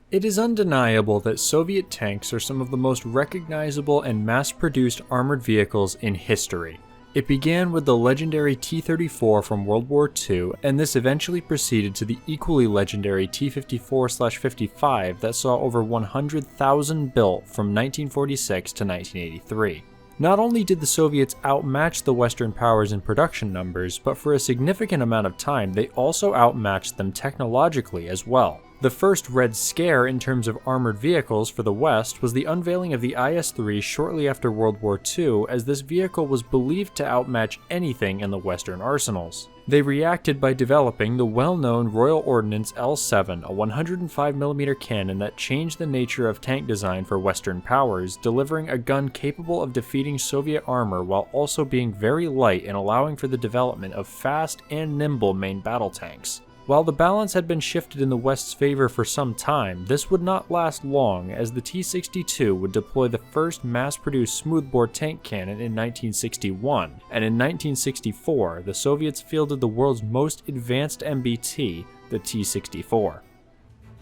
It is undeniable that Soviet tanks are some of the most recognizable and mass-produced armored vehicles in history. It began with the legendary T-34 from World War II, and this eventually proceeded to the equally legendary T-54/55 that saw over 100,000 built from 1946 to 1983. Not only did the Soviets outmatch the Western powers in production numbers, but for a significant amount of time they also outmatched them technologically as well. The first Red Scare in terms of armored vehicles for the West was the unveiling of the IS-3 shortly after World War II, as this vehicle was believed to outmatch anything in the Western arsenals. They reacted by developing the well-known Royal Ordnance L7, a 105mm cannon that changed the nature of tank design for Western powers, delivering a gun capable of defeating Soviet armor while also being very light and allowing for the development of fast and nimble main battle tanks. While the balance had been shifted in the West's favor for some time, this would not last long, as the T-62 would deploy the first mass-produced smoothbore tank cannon in 1961, and in 1964, the Soviets fielded the world's most advanced MBT, the T-64.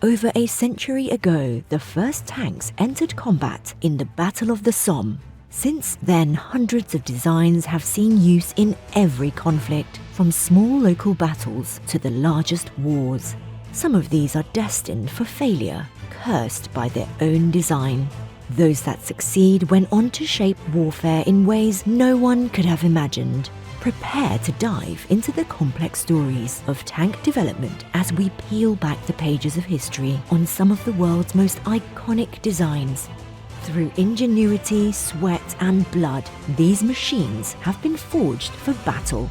Over a century ago, the first tanks entered combat in the Battle of the Somme. Since then, hundreds of designs have seen use in every conflict, from small local battles to the largest wars. Some of these are destined for failure, cursed by their own design. Those that succeed went on to shape warfare in ways no one could have imagined. Prepare to dive into the complex stories of tank development as we peel back the pages of history on some of the world's most iconic designs. Through ingenuity, sweat, and blood, these machines have been forged for battle.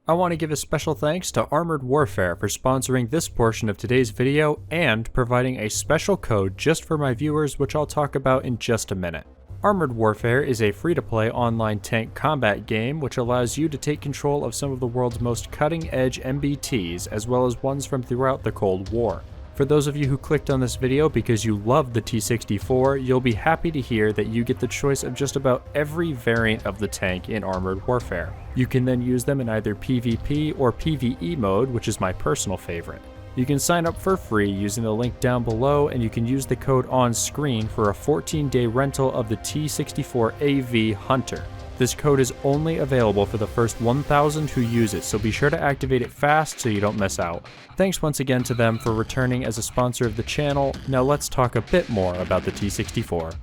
I want to give a special thanks to Armored Warfare for sponsoring this portion of today's video and providing a special code just for my viewers, which I'll talk about in just a minute. Armored Warfare is a free-to-play online tank combat game which allows you to take control of some of the world's most cutting-edge MBTs, as well as ones from throughout the Cold War. For those of you who clicked on this video because you love the T-64, you'll be happy to hear that you get the choice of just about every variant of the tank in Armored Warfare. You can then use them in either PvP or PvE mode, which is my personal favorite. You can sign up for free using the link down below, and you can use the code on screen for a 14-day rental of the T-64 AV Hunter. This code is only available for the first 1,000 who use it, so be sure to activate it fast so you don't miss out. Thanks once again to them for returning as a sponsor of the channel. Now let's talk a bit more about the T-64.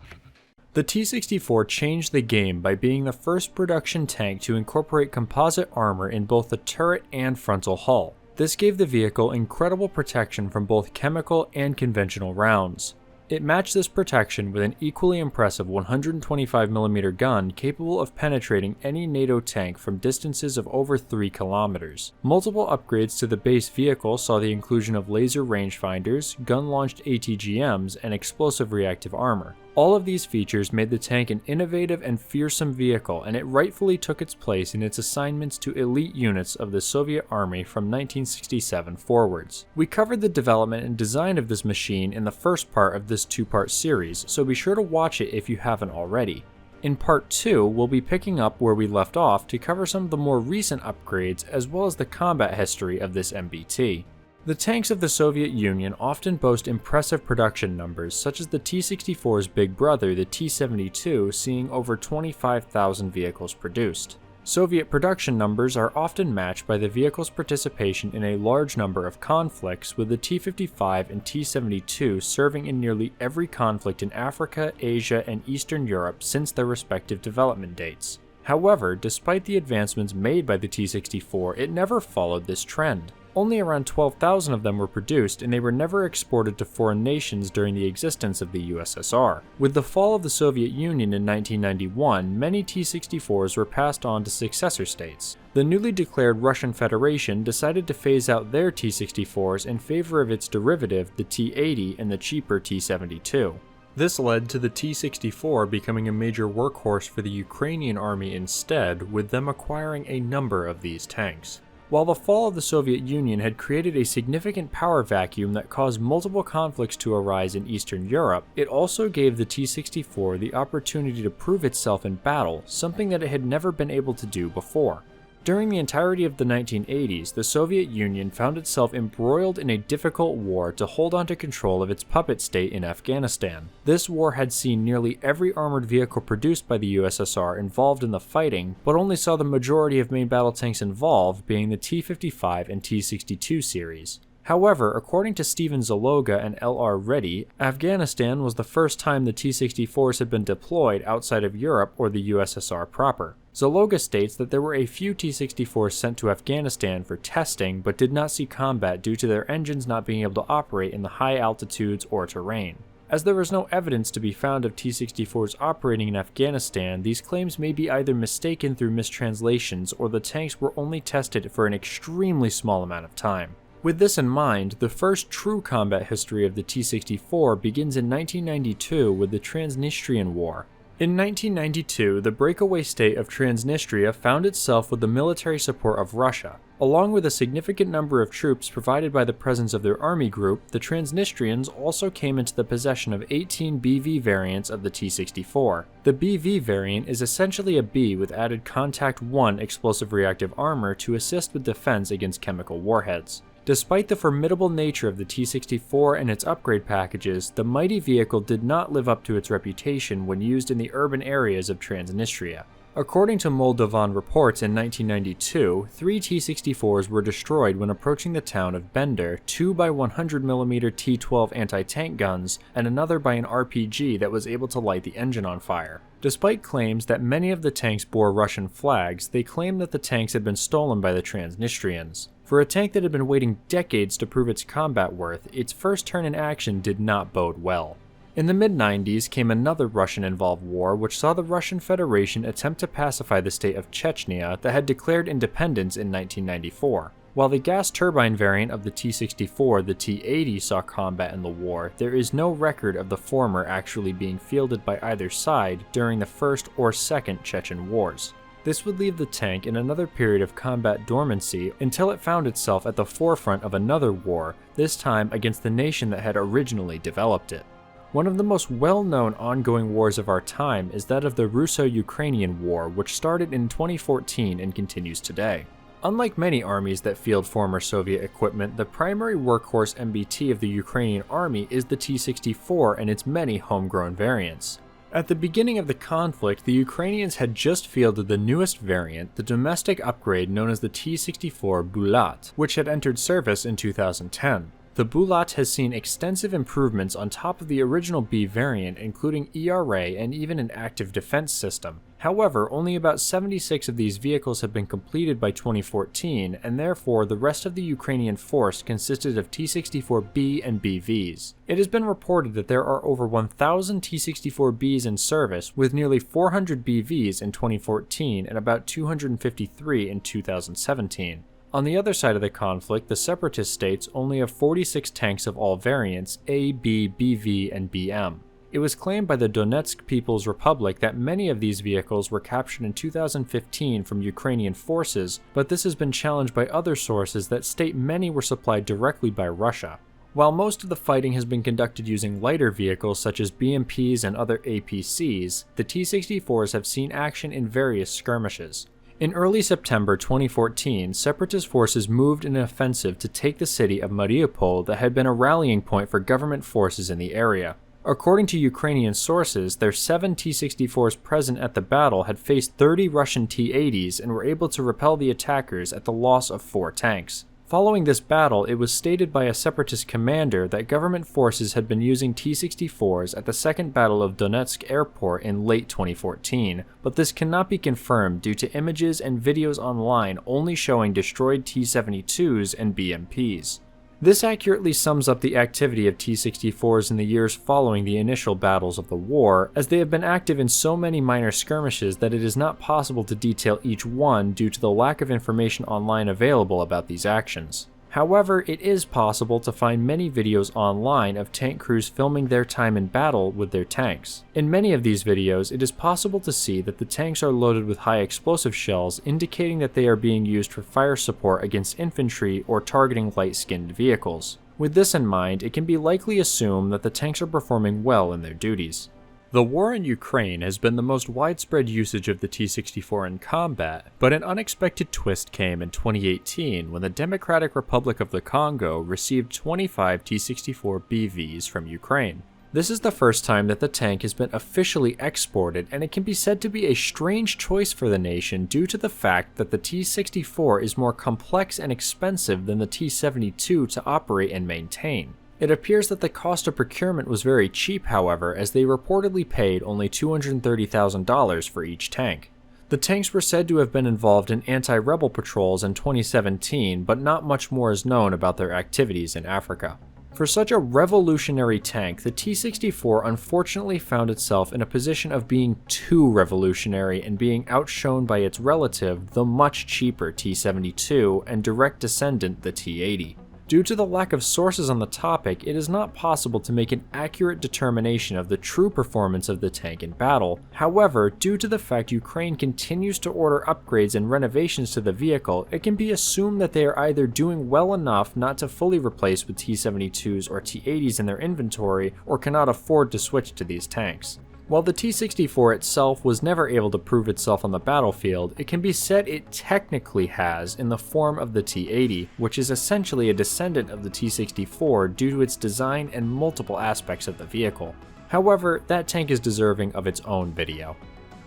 The T-64 changed the game by being the first production tank to incorporate composite armor in both the turret and frontal hull. This gave the vehicle incredible protection from both chemical and conventional rounds. It matched this protection with an equally impressive 125mm gun capable of penetrating any NATO tank from distances of over 3 kilometers. Multiple upgrades to the base vehicle saw the inclusion of laser rangefinders, gun-launched ATGMs, and explosive reactive armor. All of these features made the tank an innovative and fearsome vehicle, and it rightfully took its place in its assignments to elite units of the Soviet Army from 1967 forwards. We covered the development and design of this machine in the first part of this two-part series, so be sure to watch it if you haven't already. In part 2, we'll be picking up where we left off to cover some of the more recent upgrades as well as the combat history of this MBT. The tanks of the Soviet Union often boast impressive production numbers, such as the T-64's big brother, the T-72, seeing over 25,000 vehicles produced. Soviet production numbers are often matched by the vehicle's participation in a large number of conflicts, with the T-55 and T-72 serving in nearly every conflict in Africa, Asia, and Eastern Europe since their respective development dates. However, despite the advancements made by the T-64, it never followed this trend. Only around 12,000 of them were produced, and they were never exported to foreign nations during the existence of the USSR. With the fall of the Soviet Union in 1991, many T-64s were passed on to successor states. The newly declared Russian Federation decided to phase out their T-64s in favor of its derivative, the T-80, and the cheaper T-72. This led to the T-64 becoming a major workhorse for the Ukrainian army instead, with them acquiring a number of these tanks. While the fall of the Soviet Union had created a significant power vacuum that caused multiple conflicts to arise in Eastern Europe, it also gave the T-64 the opportunity to prove itself in battle, something that it had never been able to do before. During the entirety of the 1980s, the Soviet Union found itself embroiled in a difficult war to hold onto control of its puppet state in Afghanistan. This war had seen nearly every armored vehicle produced by the USSR involved in the fighting, but only saw the majority of main battle tanks involved being the T-55 and T-62 series. However, according to Steven Zaloga and L.R. Reddy, Afghanistan was the first time the T-64s had been deployed outside of Europe or the USSR proper. Zaloga states that there were a few T-64s sent to Afghanistan for testing but did not see combat due to their engines not being able to operate in the high altitudes or terrain. As there was no evidence to be found of T-64s operating in Afghanistan, these claims may be either mistaken through mistranslations or the tanks were only tested for an extremely small amount of time. With this in mind, the first true combat history of the T-64 begins in 1992 with the Transnistrian War. In 1992, the breakaway state of Transnistria found itself with the military support of Russia. Along with a significant number of troops provided by the presence of their army group, the Transnistrians also came into the possession of 18 BV variants of the T-64. The BV variant is essentially a B with added Contact 1 explosive reactive armor to assist with defense against chemical warheads. Despite the formidable nature of the T-64 and its upgrade packages, the mighty vehicle did not live up to its reputation when used in the urban areas of Transnistria. According to Moldovan reports in 1992, 3 T-64s were destroyed when approaching the town of Bender, 2 by 100mm T-12 anti-tank guns, and another by an RPG that was able to light the engine on fire. Despite claims that many of the tanks bore Russian flags, they claimed that the tanks had been stolen by the Transnistrians. For a tank that had been waiting decades to prove its combat worth, its first turn in action did not bode well. In the mid-90s came another Russian-involved war which saw the Russian Federation attempt to pacify the state of Chechnya that had declared independence in 1994. While the gas turbine variant of the T-64, the T-80, saw combat in the war, there is no record of the former actually being fielded by either side during the First or Second Chechen Wars. This would leave the tank in another period of combat dormancy until it found itself at the forefront of another war, this time against the nation that had originally developed it. One of the most well-known ongoing wars of our time is that of the Russo-Ukrainian War, which started in 2014 and continues today. Unlike many armies that field former Soviet equipment, the primary workhorse MBT of the Ukrainian army is the T-64 and its many homegrown variants. At the beginning of the conflict, the Ukrainians had just fielded the newest variant, the domestic upgrade known as the T-64 Bulat, which had entered service in 2010. The Bulat has seen extensive improvements on top of the original B variant, including ERA and even an active defense system. However, only about 76 of these vehicles have been completed by 2014, and therefore the rest of the Ukrainian force consisted of T-64B and BVs. It has been reported that there are over 1,000 T-64Bs in service, with nearly 400 BVs in 2014 and about 253 in 2017. On the other side of the conflict, the separatist states only have 46 tanks of all variants, A, B, BV, and BM. It was claimed by the Donetsk People's Republic that many of these vehicles were captured in 2015 from Ukrainian forces, but this has been challenged by other sources that state many were supplied directly by Russia. While most of the fighting has been conducted using lighter vehicles such as BMPs and other APCs, the T-64s have seen action in various skirmishes. In early September 2014, separatist forces moved in an offensive to take the city of Mariupol that had been a rallying point for government forces in the area. According to Ukrainian sources, their 7 T-64s present at the battle had faced 30 Russian T-80s and were able to repel the attackers at the loss of 4 tanks. Following this battle, it was stated by a separatist commander that government forces had been using T-64s at the Second Battle of Donetsk Airport in late 2014, but this cannot be confirmed due to images and videos online only showing destroyed T-72s and BMPs. This accurately sums up the activity of T-64s in the years following the initial battles of the war, as they have been active in so many minor skirmishes that it is not possible to detail each one due to the lack of information online available about these actions. However, it is possible to find many videos online of tank crews filming their time in battle with their tanks. In many of these videos, it is possible to see that the tanks are loaded with high explosive shells, indicating that they are being used for fire support against infantry or targeting light-skinned vehicles. With this in mind, it can be likely assumed that the tanks are performing well in their duties. The war in Ukraine has been the most widespread usage of the T-64 in combat, but an unexpected twist came in 2018 when the Democratic Republic of the Congo received 25 T-64 BVs from Ukraine. This is the first time that the tank has been officially exported, and it can be said to be a strange choice for the nation due to the fact that the T-64 is more complex and expensive than the T-72 to operate and maintain. It appears that the cost of procurement was very cheap, however, as they reportedly paid only $230,000 for each tank. The tanks were said to have been involved in anti-rebel patrols in 2017, but not much more is known about their activities in Africa. For such a revolutionary tank, the T-64 unfortunately found itself in a position of being too revolutionary and being outshone by its relative, the much cheaper T-72 and direct descendant, the T-80. Due to the lack of sources on the topic, it is not possible to make an accurate determination of the true performance of the tank in battle. However, due to the fact Ukraine continues to order upgrades and renovations to the vehicle, it can be assumed that they are either doing well enough not to fully replace with T-72s or T-80s in their inventory, or cannot afford to switch to these tanks. While the T-64 itself was never able to prove itself on the battlefield, it can be said it technically has in the form of the T-80, which is essentially a descendant of the T-64 due to its design and multiple aspects of the vehicle. However, that tank is deserving of its own video.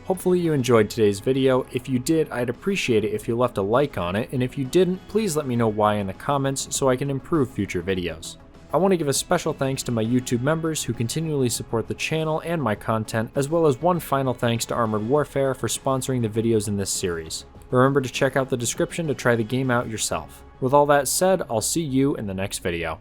Hopefully you enjoyed today's video. If you did, I'd appreciate it if you left a like on it, and if you didn't, please let me know why in the comments so I can improve future videos. I want to give a special thanks to my YouTube members who continually support the channel and my content, as well as one final thanks to Armored Warfare for sponsoring the videos in this series. Remember to check out the description to try the game out yourself. With all that said, I'll see you in the next video.